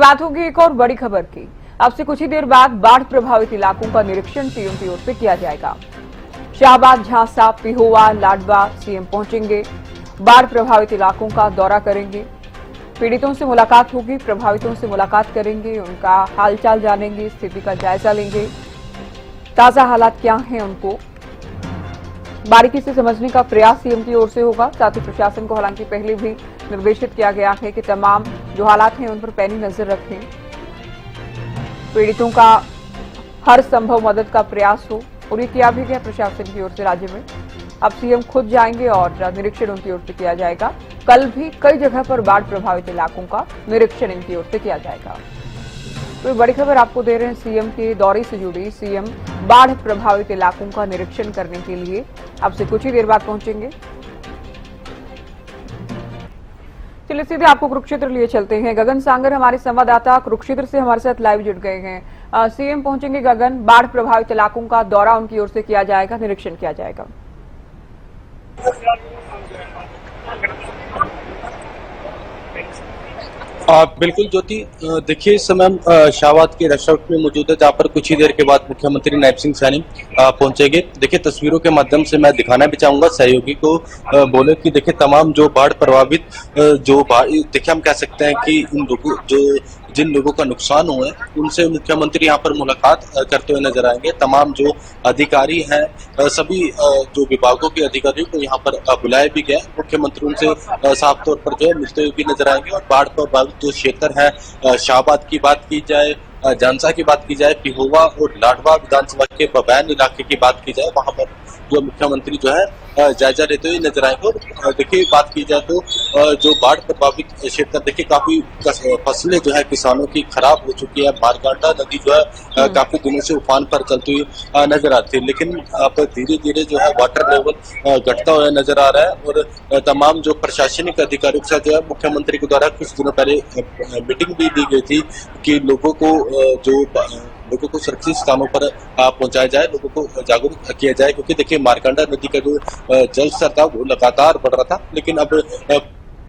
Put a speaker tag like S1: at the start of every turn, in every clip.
S1: मुलाकात होगी एक और बड़ी खबर की। अब से कुछ ही देर बाद बाढ़ प्रभावित इलाकों का निरीक्षण सीएम की ओर से किया जाएगा। शाहबाद, झांसा, पिहोवा, लाडवा सीएम पहुंचेंगे, बाढ़ प्रभावित इलाकों का दौरा करेंगे, पीड़ितों से मुलाकात होगी, प्रभावितों से मुलाकात करेंगे, उनका हालचाल जानेंगे, स्थिति का जायजा लेंगे, ताजा हालात क्या हैं उनको बारीकी से समझने का प्रयास सीएम की ओर से होगा। साथ ही प्रशासन को हालांकि पहले भी निर्देशित किया गया है कि तमाम जो हालात हैं उन पर पैनी नजर रखें, पीड़ितों का हर संभव मदद का प्रयास हो, और ये किया भी गया प्रशासन की ओर से राज्य में। अब सीएम खुद जाएंगे और निरीक्षण उनकी ओर से किया जाएगा। कल भी कई जगह पर बाढ़ प्रभावित इलाकों का निरीक्षण इनकी ओर से किया जाएगा। तो बड़ी खबर आपको दे रहे हैं सीएम के दौरे से जुड़ी। सीएम बाढ़ प्रभावित इलाकों का निरीक्षण करने के लिए अब से कुछ ही देर बाद पहुंचेंगे। चलिए सीधे आपको कुरुक्षेत्र लिए चलते हैं। गगन सांगर हमारे संवाददाता कुरुक्षेत्र से हमारे साथ लाइव जुड़ गए हैं। सीएम पहुंचेंगे गगन, बाढ़ प्रभावित इलाकों का दौरा उनकी ओर से किया जाएगा, निरीक्षण किया जाएगा।
S2: बिल्कुल ज्योति, देखिए इस समय हम शाहबाद के रेस्टोरेंट में मौजूद है, जहाँ पर कुछ ही देर के बाद मुख्यमंत्री नायब सिंह सैनी पहुंचेंगे। देखिए तस्वीरों के माध्यम से मैं दिखाना भी चाहूंगा सहयोगी को, बोले कि देखिए तमाम जो बाढ़ प्रभावित देखिए हम कह सकते हैं कि इन लोगों जिन लोगों का नुकसान हुआ है उनसे मुख्यमंत्री यहाँ पर मुलाकात करते हुए नजर आएंगे। तमाम जो अधिकारी हैं, सभी जो विभागों के अधिकारियों को यहाँ पर बुलाया भी गया। मुख्यमंत्री उनसे साफ तौर पर जो है मिलते हुए भी नजर आएंगे। और बाढ़ प्रभावित जो क्षेत्र है, शाहबाद की बात की जाए, झांसा की बात की जाए, पिहोवा और लाडवा विधानसभा के बबैन इलाके की बात की जाए, वहां पर जो मुख्यमंत्री जो है जायजा लेते हुए नजर आएंगे। और देखिए बात की जाए तो जो बाढ़ प्रभावित क्षेत्र, देखिए काफी फसलें जो है किसानों की खराब हो चुकी है। मारकंडा नदी जो है काफी दिनों से उफान पर चलती हुई नजर आती है, लेकिन अब धीरे धीरे जो है वाटर लेवल घटता हुआ नजर आ रहा है। और तमाम जो प्रशासनिक अधिकारियों के साथ जो है मुख्यमंत्री के द्वारा कुछ दिनों पहले मीटिंग भी दी गई थी कि लोगों को सुरक्षित स्थानों पर पहुंचाया जाए, लोगों को जागरूक किया जाए। क्योंकि देखिए मारकंडा नदी का जो जल स्तर था वो लगातार बढ़ रहा था, लेकिन अब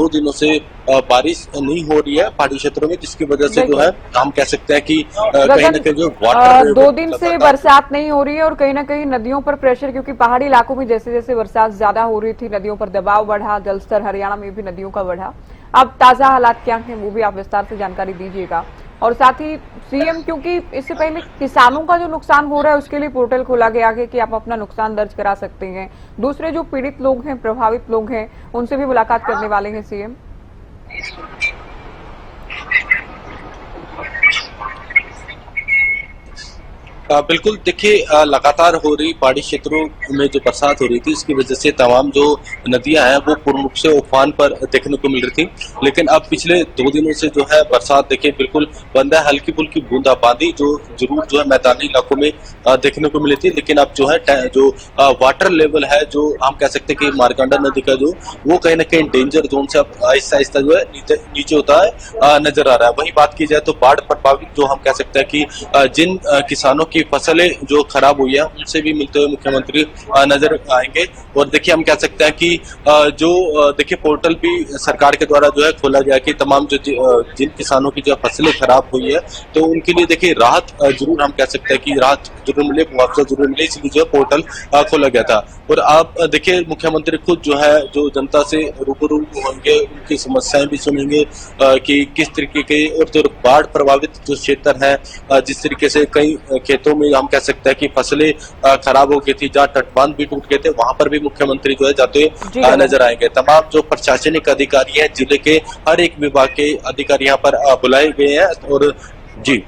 S2: 2 दिनों से बारिश नहीं हो रही है पहाड़ी क्षेत्रों में, जिसकी वजह से जो है हम कह सकते हैं कि कहीं न कहीं जो वाटर
S1: 2 दिन से बरसात नहीं हो रही है और कहीं ना कहीं नदियों पर प्रेशर, क्योंकि पहाड़ी इलाकों में जैसे जैसे बरसात ज्यादा हो रही थी नदियों पर दबाव बढ़ा, जलस्तर हरियाणा में भी नदियों का बढ़ा। अब ताजा हालात क्या हैं वो भी आप विस्तार से जानकारी दीजिएगा। और साथ ही सीएम, क्योंकि इससे पहले किसानों का जो नुकसान हो रहा है उसके लिए पोर्टल खोला गया है कि आप अपना नुकसान दर्ज करा सकते हैं। दूसरे जो पीड़ित लोग हैं, प्रभावित लोग हैं, उनसे भी मुलाकात करने वाले हैं सीएम।
S2: बिल्कुल, देखिए लगातार हो रही पहाड़ी क्षेत्रों में जो बरसात हो रही थी इसकी वजह से तमाम जो नदियां हैं वो पूर्ण रूप से उफान पर देखने को मिल रही थी। लेकिन अब पिछले 2 दिनों से जो है बरसात देखिए बिल्कुल बंद है। हल्की फुल्की बूंदाबांदी जो जरूर जो है मैदानी इलाकों में देखने को मिली थी, लेकिन अब जो है जो वाटर लेवल है, जो हम कह सकते हैं कि मारकंडा नदी का जो वो कहीं ना कहीं डेंजर जोन से अब आहिस्ता आहिस्ता जो है नीचे होता है नजर आ रहा है। वही बात की जाए तो बाढ़ प्रभावित जो हम कह सकते हैं कि जिन किसानों की फसलें जो खराब हुई है उनसे भी मिलते हुए मुख्यमंत्री नजर आएंगे। और देखिए हम कह सकते हैं कि जो देखिए पोर्टल भी सरकार के द्वारा जो है खोला गया कि तमाम जो जिन किसानों की जो फसलें खराब हुई है तो उनके लिए देखिए राहत जरूर हम कह सकते हैं कि राहत जरूर मिले, मुआवजा जरूर मिले, इसलिए जो है पोर्टल खोला गया था। और आप देखिए मुख्यमंत्री खुद जो है जो जनता से रूबरू होंगे, उनकी समस्याएं भी सुनेंगे कि किस तरीके के, और जो बाढ़ प्रभावित जो क्षेत्र है जिस तरीके से कई खेतों में हम कह सकते हैं कि फसलें खराब हो गई थी, जहाँ तटबांध भी टूट गए थे, वहां पर भी मुख्यमंत्री जो है जाते हुए नजर आएंगे। तमाम जो प्रशासनिक अधिकारी हैं, जिले के हर एक विभाग के अधिकारी यहाँ पर बुलाए गए हैं। और जी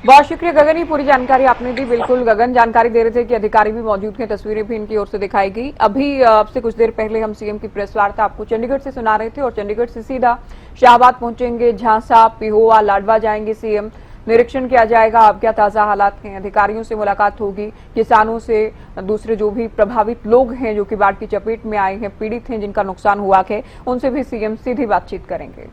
S1: बहुत शुक्रिया गगन, ये पूरी जानकारी आपने दी। बिल्कुल गगन जानकारी दे रहे थे कि अधिकारी भी मौजूद हैं, तस्वीरें भी इनकी ओर से दिखाई गई। अभी अब से कुछ देर पहले हम सीएम की प्रेस वार्ता आपको चंडीगढ़ से सुना रहे थे और चंडीगढ़ से सीधा शाहबाद पहुंचेंगे, झांसा, पिहोवा, लाडवा जाएंगे सीएम, निरीक्षण किया जाएगा। अब क्या ताजा हालात हैं, अधिकारियों से मुलाकात होगी, किसानों से, दूसरे जो भी प्रभावित लोग हैं जो कि बाढ़ की चपेट में आए हैं, पीड़ित हैं, जिनका नुकसान हुआ है, उनसे भी सीएम सीधी बातचीत करेंगे।